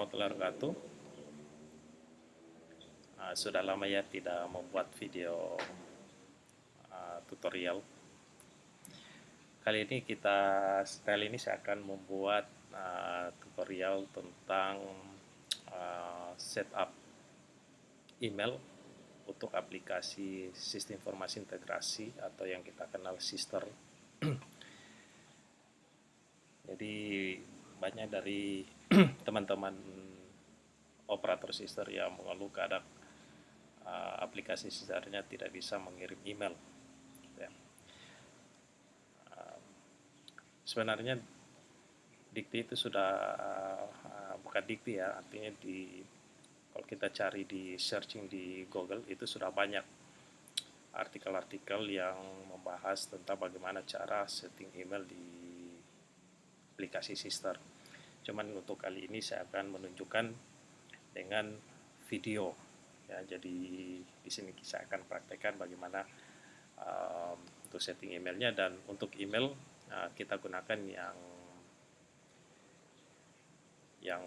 warahmatullahi wabarakatuh. Sudah lama ya tidak membuat video tutorial. Kali ini saya akan membuat tutorial tentang setup email untuk aplikasi sistem informasi integrasi atau yang kita kenal Sister. Jadi banyak dari teman-teman operator Sister yang mengeluh kadang aplikasi Sisternya tidak bisa mengirim email. Ya. Sebenarnya dikti itu sudah bukan dikti ya, artinya kalau kita cari di searching di Google itu sudah banyak artikel-artikel yang membahas tentang bagaimana cara setting email di aplikasi Sister. Cuman untuk kali ini saya akan menunjukkan dengan video ya. Jadi di sini saya akan praktekkan bagaimana untuk setting emailnya, dan untuk email kita gunakan yang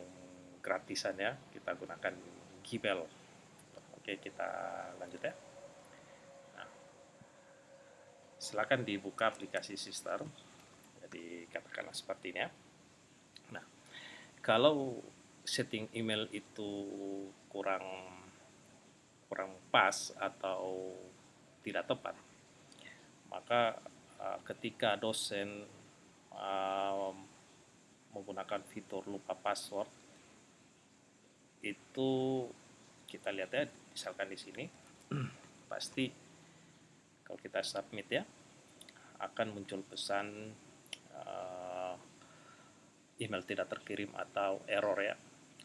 gratisan ya, kita gunakan Gmail. Oke, kita lanjut ya. Nah, silakan dibuka aplikasi Sister. Jadi katakanlah seperti ini ya. Nah, kalau setting email itu kurang pas atau tidak tepat, maka ketika dosen menggunakan fitur lupa password, itu kita lihat ya, misalkan di sini pasti kalau kita submit ya, akan muncul pesan email tidak terkirim atau error ya.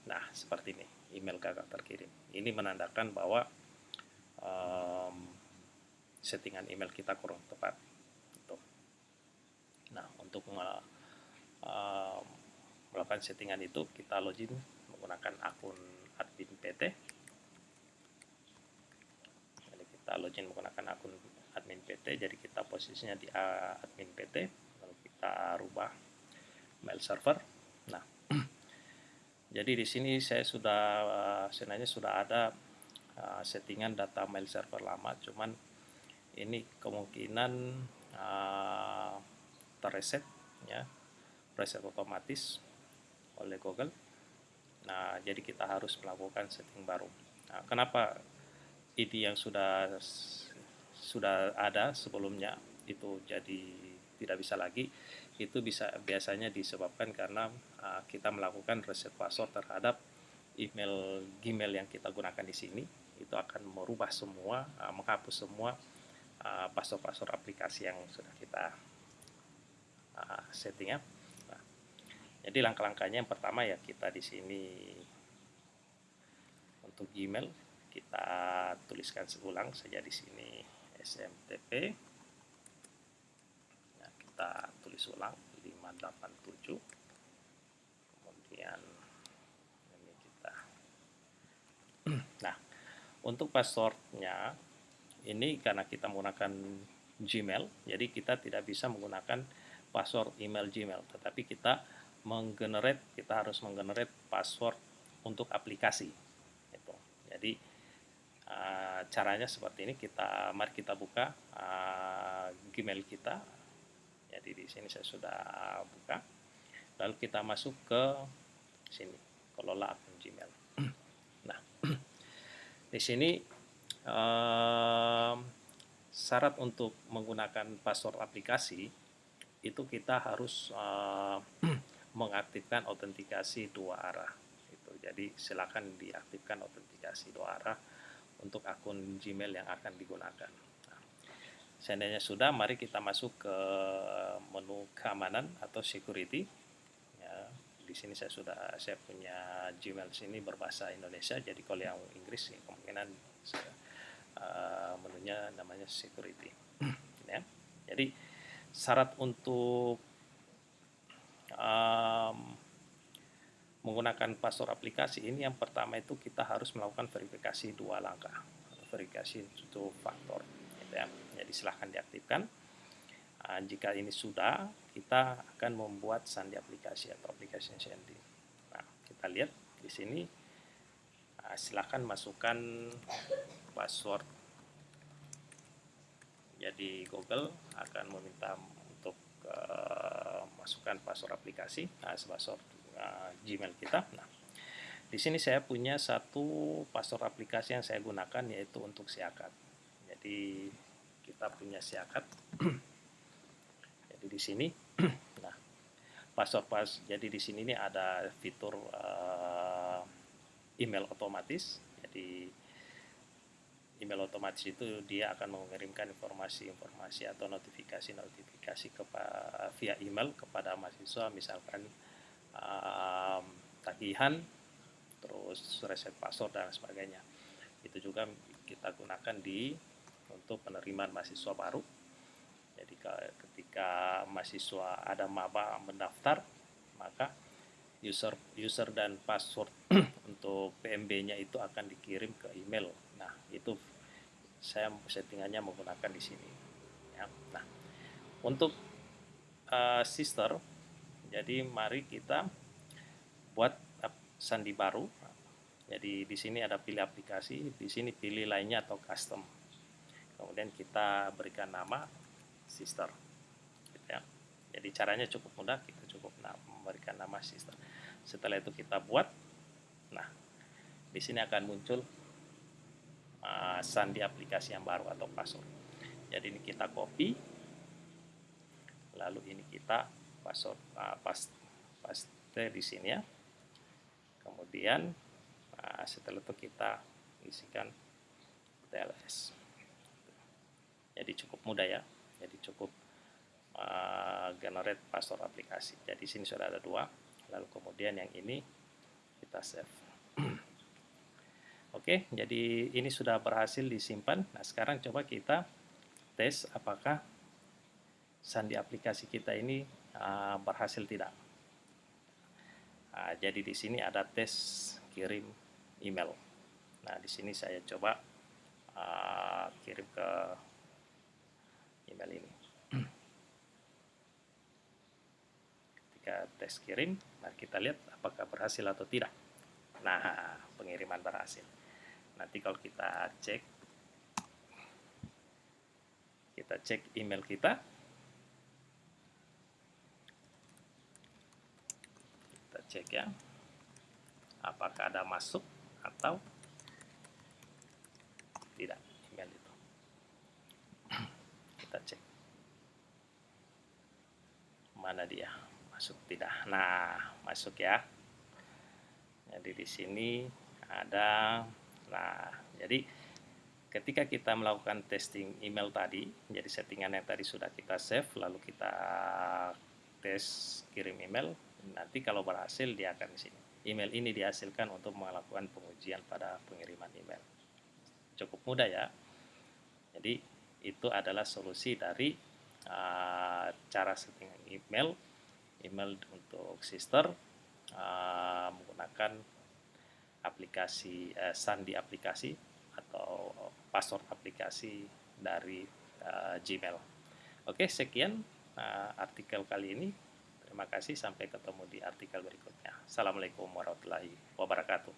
Nah, seperti ini, email gagal terkirim. Ini menandakan bahwa settingan email kita kurang tepat. Nah, untuk melakukan settingan itu, kita login menggunakan akun admin PT. Jadi kita login menggunakan akun admin PT, jadi kita posisinya di admin PT, lalu kita rubah mail server. Nah, jadi di sini saya sebenarnya sudah ada settingan data mail server lama, cuman ini kemungkinan terreset ya, reset otomatis oleh Google. Nah, jadi kita harus melakukan setting baru. Nah, kenapa ID yang sudah ada sebelumnya itu jadi tidak bisa lagi? Itu biasanya disebabkan karena kita melakukan reset password terhadap email Gmail yang kita gunakan di sini. Itu akan merubah semua, menghapus semua password aplikasi yang sudah kita setting ya. Nah, jadi langkah-langkahnya yang pertama ya, kita di sini untuk Gmail kita tuliskan seulang saja di sini SMTP. Nah, kita tulis ulang 587. Kemudian ini kita. Nah, untuk passwordnya ini karena kita menggunakan Gmail, jadi kita tidak bisa menggunakan password email Gmail, tetapi kita harus menggenerate password untuk aplikasi. Gitu. Jadi caranya seperti ini. Mari kita buka Gmail kita. Jadi di sini saya sudah buka. Lalu kita masuk ke sini, kelola akun Gmail. Nah, di sini syarat untuk menggunakan password aplikasi itu kita harus mengaktifkan autentikasi 2 arah. Jadi silakan diaktifkan autentikasi 2 arah untuk akun Gmail yang akan digunakan. Nah, seandainya sudah, mari kita masuk ke menu keamanan atau security. Ya, di sini saya punya Gmail sini berbahasa Indonesia. Jadi kalau yang Inggris kemungkinan menunya namanya security. Ya. Jadi syarat untuk menggunakan password aplikasi ini, yang pertama itu kita harus melakukan verifikasi 2 langkah, verifikasi 2 faktor. Gitu ya. Jadi silahkan diaktifkan. Jika ini sudah, kita akan membuat sandi aplikasi atau application sandi. Nah, kita lihat Di sini silakan masukkan password. Jadi Google akan meminta untuk masukkan password aplikasi, password Gmail kita. Nah, di sini saya punya satu password aplikasi yang saya gunakan, yaitu untuk Siakat. Jadi kita punya Siakat. Jadi di sini, nah jadi di sini ini ada fitur email otomatis. Jadi email otomatis itu dia akan mengirimkan informasi-informasi atau notifikasi-notifikasi via email kepada mahasiswa, misalkan tagihan, terus reset password dan sebagainya. Itu juga kita gunakan untuk penerimaan mahasiswa baru. Jadi ketika mahasiswa ada maba mendaftar, maka user dan password untuk PMB-nya itu akan dikirim ke email. Nah, itu saya settingannya menggunakan di sini. Ya. Nah, untuk sister, jadi mari kita buat sandi baru. Jadi di sini ada pilih aplikasi, di sini pilih lainnya atau custom. Kemudian kita berikan nama sister. Gitu ya. Jadi caranya cukup mudah, kita cukup memberikan nama sister. Setelah itu kita buat, nah di sini akan muncul sandi aplikasi yang baru atau password. Jadi ini kita copy, lalu ini kita password paste di sini ya. Kemudian setelah itu kita isikan TLS. Jadi cukup mudah ya. Jadi cukup generate password aplikasi. Jadi sini sudah ada 2. Lalu kemudian yang ini kita save. Oke, jadi ini sudah berhasil disimpan. Nah, sekarang coba kita tes apakah sandi aplikasi kita ini berhasil tidak. Jadi di sini ada tes kirim email. Nah, di sini saya coba kirim ke email ini. Ketika tes kirim, mari kita lihat apakah berhasil atau tidak. Nah, pengiriman berhasil. Nanti kalau kita cek email kita cek ya, apakah ada masuk atau tidak email itu. Kita cek mana dia, masuk tidak. Nah, masuk ya. Jadi di sini ada, nah jadi ketika kita melakukan testing email tadi, jadi settingan yang tadi sudah kita save, lalu kita tes kirim email. Nanti kalau berhasil dia akan di sini. Email ini dihasilkan untuk melakukan pengujian pada pengiriman email. Cukup mudah ya. Jadi itu adalah solusi dari cara setting email untuk sister menggunakan aplikasi sandi aplikasi atau password aplikasi dari Gmail. Oke, sekian artikel kali ini. Terima kasih, sampai ketemu di artikel berikutnya. Assalamualaikum warahmatullahi wabarakatuh.